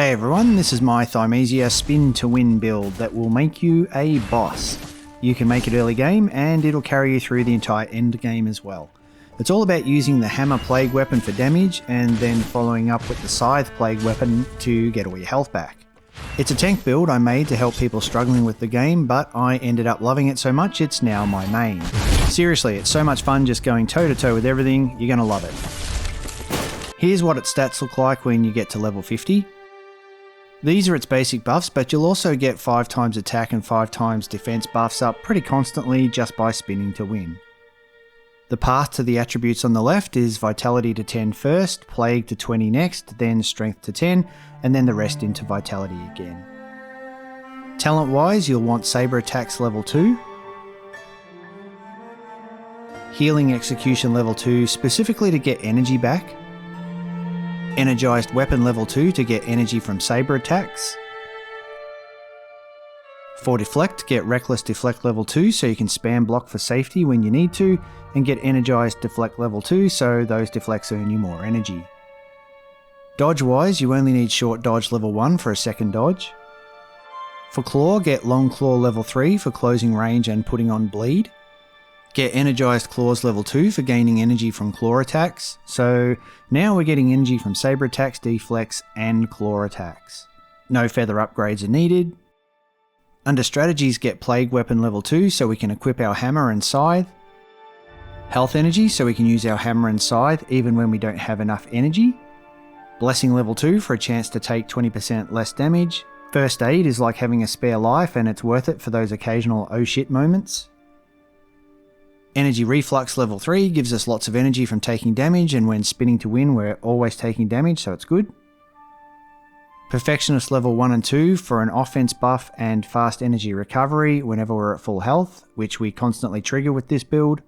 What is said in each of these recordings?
Hey everyone, this is my Thymesia spin to win build that will make you a boss. You can make it early game and it'll carry you through the entire end game as well. It's all about using the hammer plague weapon for damage and then following up with the scythe plague weapon to get all your health back. It's a tank build I made to help people struggling with the game, but I ended up loving it so much it's now my main. Seriously, it's so much fun just going toe to toe with everything, you're gonna love it. Here's what its stats look like when you get to level 50. These are its basic buffs, but you'll also get 5 times attack and 5 times defense buffs up pretty constantly just by spinning to win. The path to the attributes on the left is Vitality to 10 first, Plague to 20 next, then Strength to 10, and then the rest into Vitality again. Talent wise, you'll want Saber Attacks level 2, Healing Execution level 2 specifically to get energy back, Energized Weapon level 2 to get energy from saber attacks. For Deflect, get Reckless Deflect level 2 so you can spam block for safety when you need to, and get Energized Deflect level 2 so those deflects earn you more energy. Dodge wise, you only need Short Dodge level 1 for a second dodge. For Claw, get Long Claw level 3 for closing range and putting on bleed. Get Energized Claws level 2 for gaining energy from claw attacks, so now we're getting energy from saber attacks, deflects, and claw attacks. No feather upgrades are needed. Under strategies, get Plague Weapon level 2 so we can equip our hammer and scythe. Health energy so we can use our hammer and scythe even when we don't have enough energy. Blessing level 2 for a chance to take 20% less damage. First aid is like having a spare life and it's worth it for those occasional oh shit moments. Energy Reflux level 3 gives us lots of energy from taking damage, and when spinning to win we're always taking damage, so it's good. Perfectionist level 1 and 2 for an offense buff and fast energy recovery whenever we're at full health, which we constantly trigger with this build.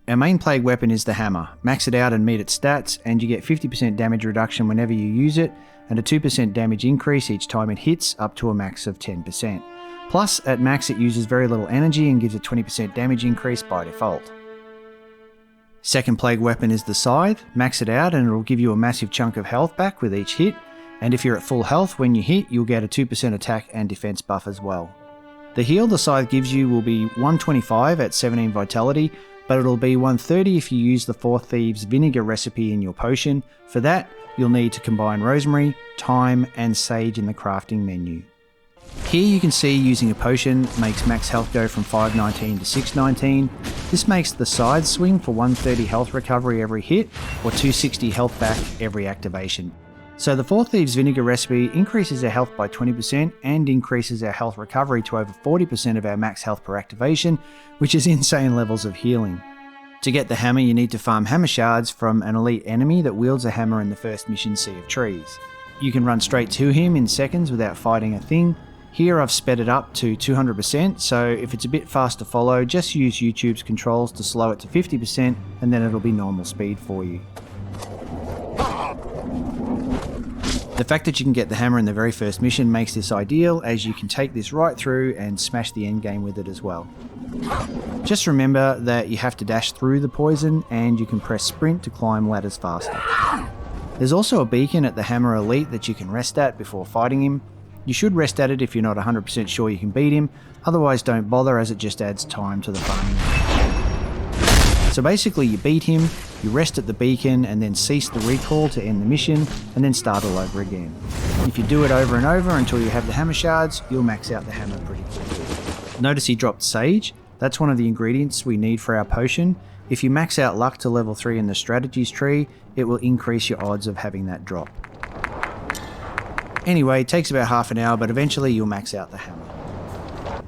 Our main plague weapon is the hammer. Max it out and meet its stats, and you get 50% damage reduction whenever you use it, and a 2% damage increase each time it hits, up to a max of 10%. Plus, at max it uses very little energy and gives a 20% damage increase by default. Second plague weapon is the scythe. Max it out and it'll give you a massive chunk of health back with each hit, and if you're at full health when you hit, you'll get a 2% attack and defense buff as well. The heal the scythe gives you will be 125 at 17 vitality, but it'll be 130 if you use the 4 Thieves vinegar recipe in your potion. For that, you'll need to combine rosemary, thyme, and sage in the crafting menu. Here you can see using a potion makes max health go from 519 to 619. This makes the scythe swing for 130 health recovery every hit, or 260 health back every activation. So the 4 Thieves vinegar recipe increases our health by 20% and increases our health recovery to over 40% of our max health per activation, which is insane levels of healing. To get the hammer you need to farm hammer shards from an elite enemy that wields a hammer in the first mission Sea of Trees. You can run straight to him in seconds without fighting a thing. Here I've sped it up to 200%, so if it's a bit fast to follow, just use YouTube's controls to slow it to 50% and then it'll be normal speed for you. The fact that you can get the hammer in the very first mission makes this ideal, as you can take this right through and smash the end game with it as well. Just remember that you have to dash through the poison and you can press sprint to climb ladders faster. There's also a beacon at the hammer elite that you can rest at before fighting him. You should rest at it if you're not 100% sure you can beat him, otherwise don't bother as it just adds time to the farming. So basically you beat him, you rest at the beacon and then cease the recall to end the mission and then start all over again. If you do it over and over until you have the hammer shards, you'll max out the hammer pretty quickly. Notice he dropped sage. That's one of the ingredients we need for our potion. If you max out luck to level 3 in the strategies tree, it will increase your odds of having that drop. Anyway, it takes about half an hour, but eventually you'll max out the hammer.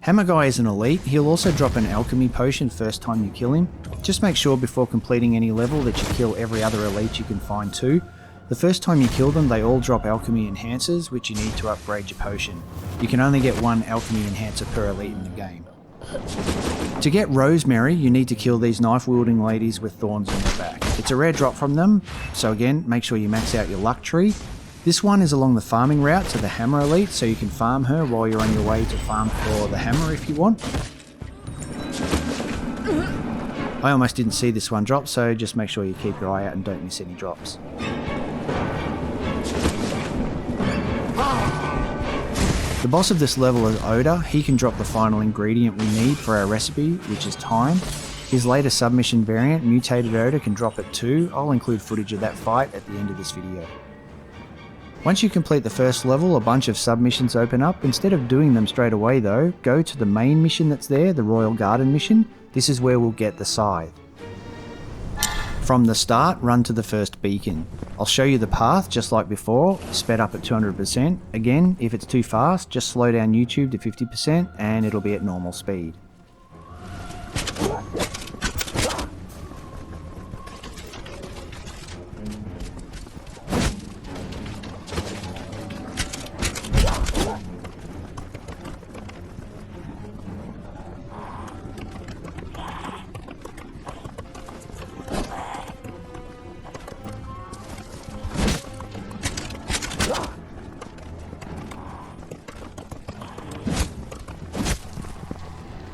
Hammer Guy is an elite. He'll also drop an alchemy potion first time you kill him. Just make sure before completing any level that you kill every other elite you can find too. The first time you kill them, they all drop alchemy enhancers, which you need to upgrade your potion. You can only get one alchemy enhancer per elite in the game. To get Rosemary, you need to kill these knife-wielding ladies with thorns on their back. It's a rare drop from them, so again, make sure you max out your luck tree. This one is along the farming route to the Hammer Elite, so you can farm her while you're on your way to farm for the Hammer if you want. I almost didn't see this one drop, so just make sure you keep your eye out and don't miss any drops. The boss of this level is Oda. He can drop the final ingredient we need for our recipe, which is thyme. His later submission variant, Mutated Oda, can drop it too. I'll include footage of that fight at the end of this video. Once you complete the first level, a bunch of submissions open up. Instead of doing them straight away though, go to the main mission that's there, the Royal Garden mission. This is where we'll get the scythe. From the start, run to the first beacon. I'll show you the path just like before, sped up at 200%. Again, if it's too fast, just slow down YouTube to 50% and it'll be at normal speed.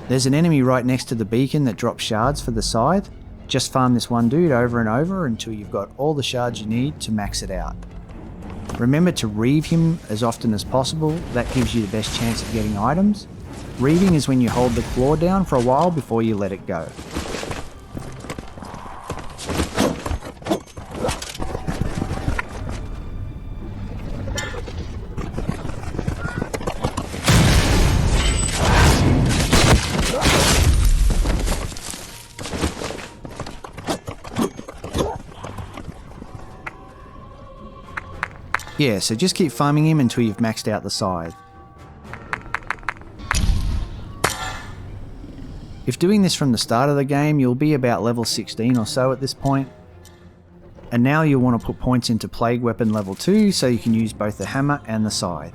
There's an enemy right next to the beacon that drops shards for the scythe. Just farm this one dude over and over until you've got all the shards you need to max it out. Remember to reeve him as often as possible, that gives you the best chance of getting items. Reeving is when you hold the claw down for a while before you let it go. Yeah, so just keep farming him until you've maxed out the scythe. If doing this from the start of the game, you'll be about level 16 or so at this point. And now you'll want to put points into Plague Weapon level 2 so you can use both the hammer and the scythe.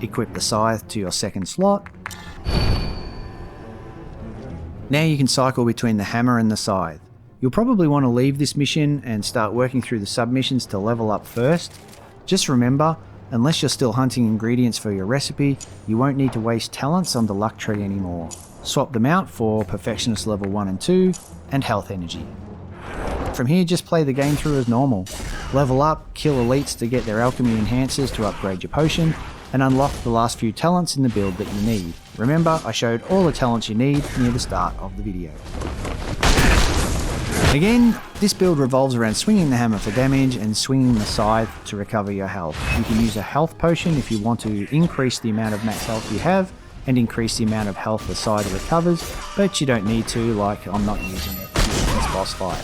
Equip the scythe to your second slot. Now you can cycle between the hammer and the scythe. You'll probably want to leave this mission and start working through the submissions to level up first. Just remember, unless you're still hunting ingredients for your recipe, you won't need to waste talents on the luck tree anymore. Swap them out for Perfectionist level 1 and 2 and Health Energy. From here, just play the game through as normal. Level up, kill elites to get their alchemy enhancers to upgrade your potion, and unlock the last few talents in the build that you need. Remember, I showed all the talents you need near the start of the video. Again, this build revolves around swinging the hammer for damage and swinging the scythe to recover your health. You can use a health potion if you want to increase the amount of max health you have and increase the amount of health the scythe recovers, but you don't need to, like I'm not using it in this boss fight.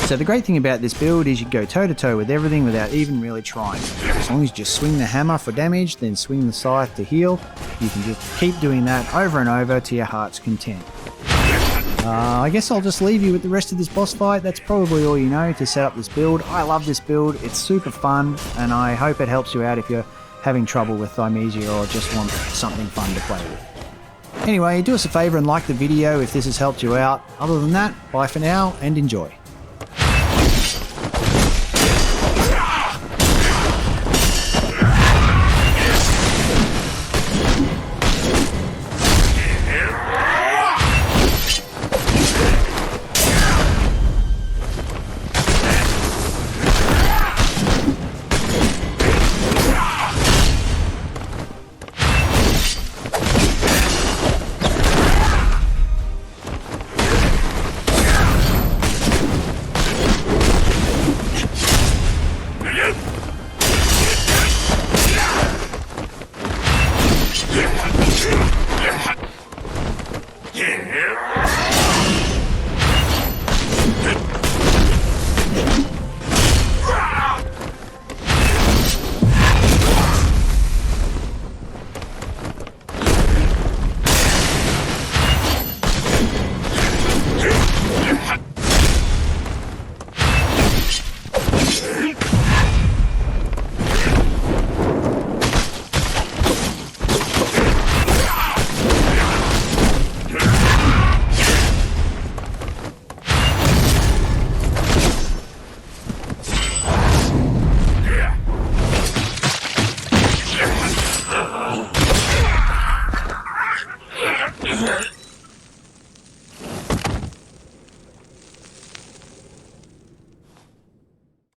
So the great thing about this build is you go toe to toe with everything without even really trying. As long as you just swing the hammer for damage, then swing the scythe to heal, you can just keep doing that over and over to your heart's content. I guess I'll just leave you with the rest of this boss fight. That's probably all you know to set up this build. I love this build, it's super fun, and I hope it helps you out if you're having trouble with Thymesia or just want something fun to play with. Anyway, do us a favour and like the video if this has helped you out. Other than that, bye for now and enjoy.